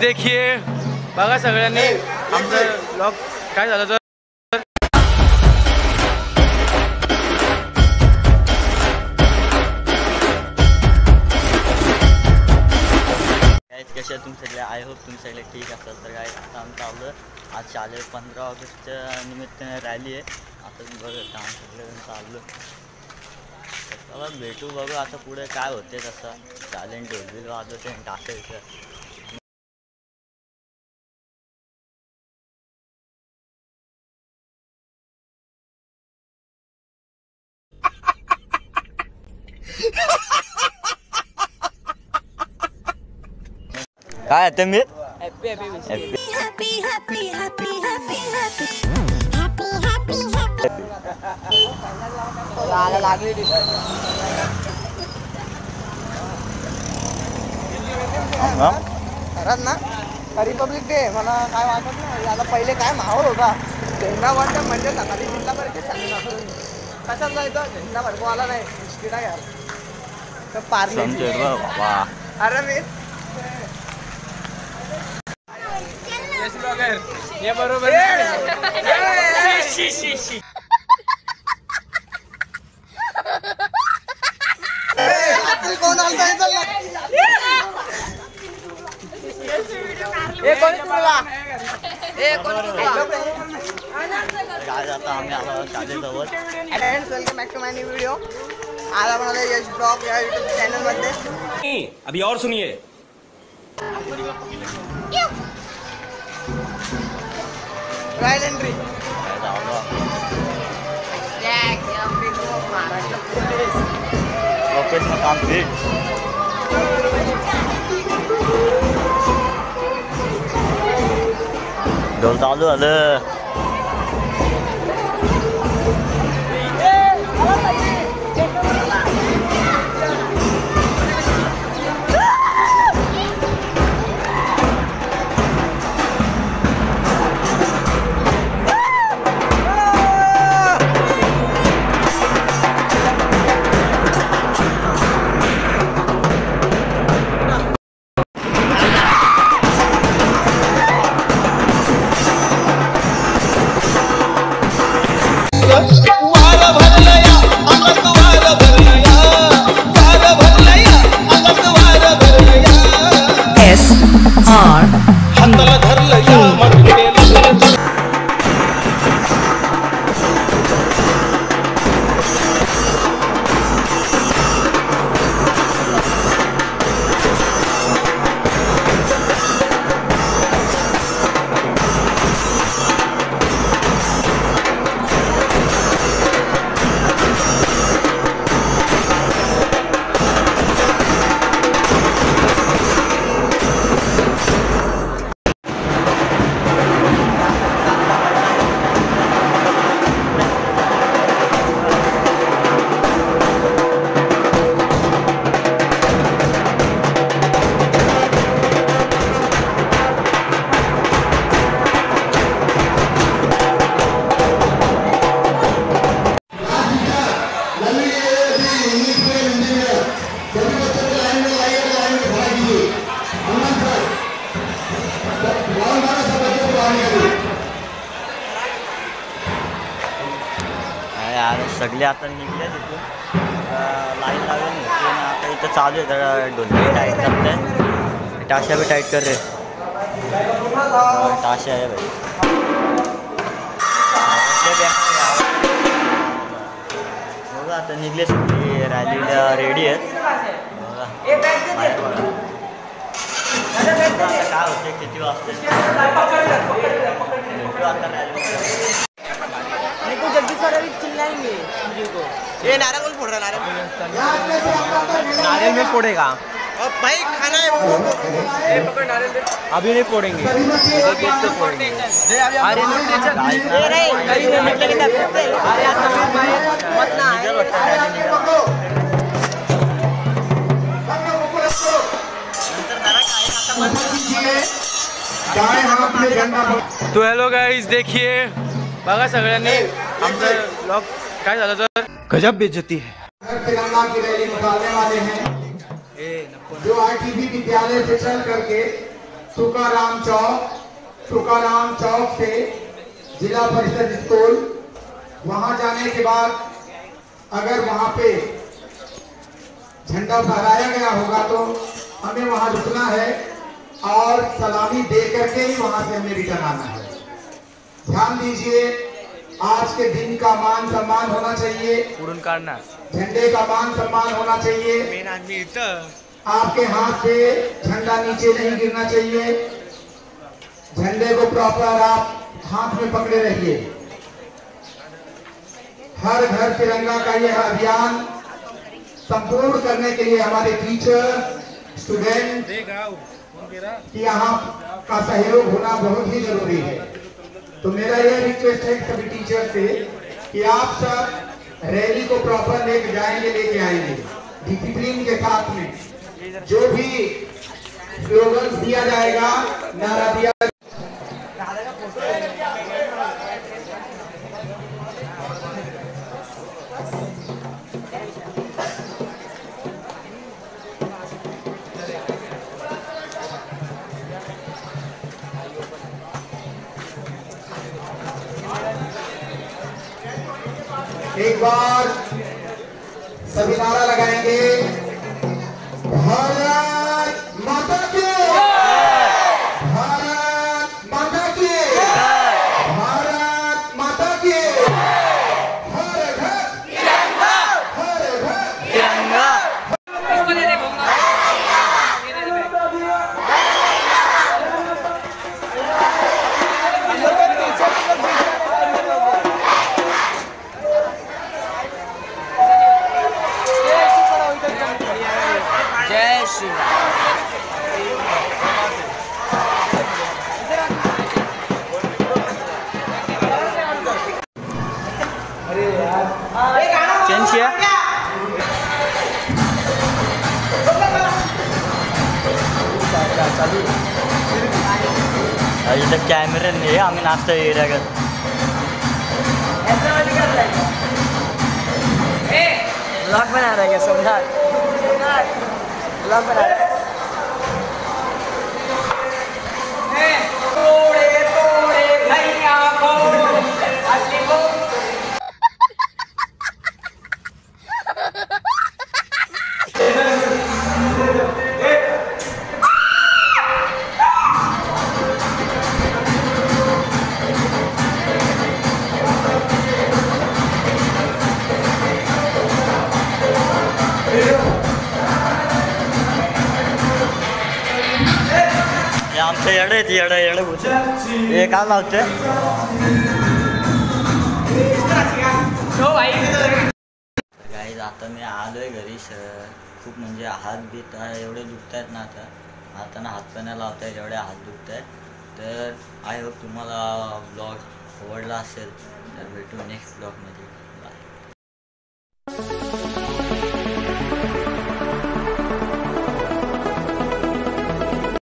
देखिए बघा सगळ्यांनी आमचं ब्लॉग काय झालं तर कशा तुम्ही सगळे आय होप तुम्ही सगळे ठीक असाल तर काय आता आमचं आलं आज शालेय 15 ऑगस्टच्या निमित्ताने रॅली आहे आता बघ काम सगळं चाललं चला भेटू बघू आता पुढे काय होते तसं चालेल ढोलबिल वाजवते टाकायचं काय आता मी happy happy happy happy happy happy happy आला लागली खरंच ना रिपब्लिक डे मला काय वाटत नाही आता पहिले काय माहोल होता झेंडा वाटतं म्हणजे सकाळी जिल्हा परिषद कशात जायचं झेंडा भरपू आला नाही किडा यार तर पार्ले अरे मी हे बरोबर कोण welcome back to my new video आज आपण आलो यश ब्लॉग या यूट्यूब चॅनल मध्ये अभी और सुनिए राइट एंट्री प्रोफेशनल काम फिट ढोल चालू झालं सगळे आता निघले तिथून लाईन लावून होती ना आता इथं चालू आहे तर ढोलकी टाईट करते टाशा भी टाईट कर रे टाशा आहे भाई बघा आता निघले सगळी रॅलीला रेडी आहेत बघा काय होते किती वाजते आता रॅली जल्दी से चिल्लाएंगे को ये नारियल फोड़ रहा नारियल में फोड़ेगा भाई खाना है वो पकड़ नारियल अभी नहीं फोड़ेंगे फोड़ेंगे अरे तो हेलो गाइस देखिए बघा सगळ्यांनी आमचं ब्लॉग काय झालं तर गजब बेइज्जती है तिरंगा की रैली निकालने वाले हैं जो आईटीबी विद्यालय से चल करके तुकाराम चौक से जिला परिषद स्कूल। वहां जाने के बाद अगर वहां पे झंडा फहराया गया होगा तो हमें वहां रुकना है और सलामी दे करके ही वहां से हमें रिटर्न आना है। ध्यान दीजिए, आज के दिन का मान सम्मान होना चाहिए, उडून काढणार झंडे का मान सम्मान होना चाहिए। मेन आदमी इथं आपके हाथ से झंडा नीचे नहीं गिरना चाहिए। झंडे को प्रॉपर आप हाथ में पकड़े रहिए। हर घर तिरंगा का यह अभियान संपूर्ण करने के लिए हमारे टीचर, स्टूडेंट की यहाँ का सहयोग होना बहुत ही जरूरी है। तो मेरा यह रिक्वेस्ट है सभी टीचर से कि आप सब रैली को प्रॉपर लेके आएंगे डिसिप्लिन के साथ में। जो भी स्लोगन दिया जाएगा, नारा दिया एक बार सभी नारा लगाएंगे, भारत माता की, भारत माता की, भारत माता की, हर घर तिरंगा, हर घर तिरंगा। जय श्री चेंज किया इथं कॅमेरा नाही, आम्ही नाचतो एरियागत। ब्लॉग बना रहा है सोमनाथ, ब्लॉग बना रहा है। आमचं येडं होत हे काय लावतोय। गाईज आता मी आलोय घरी। खूप म्हणजे हात बीत एवढे दुखत आहेत ना, आता ना हात पण लावत आहेत, एवढे हात दुखत आहेत। तर आय होप तुम्हाला ब्लॉग आवडला असेल, तर भेटू नेक्स्ट ब्लॉगमध्ये।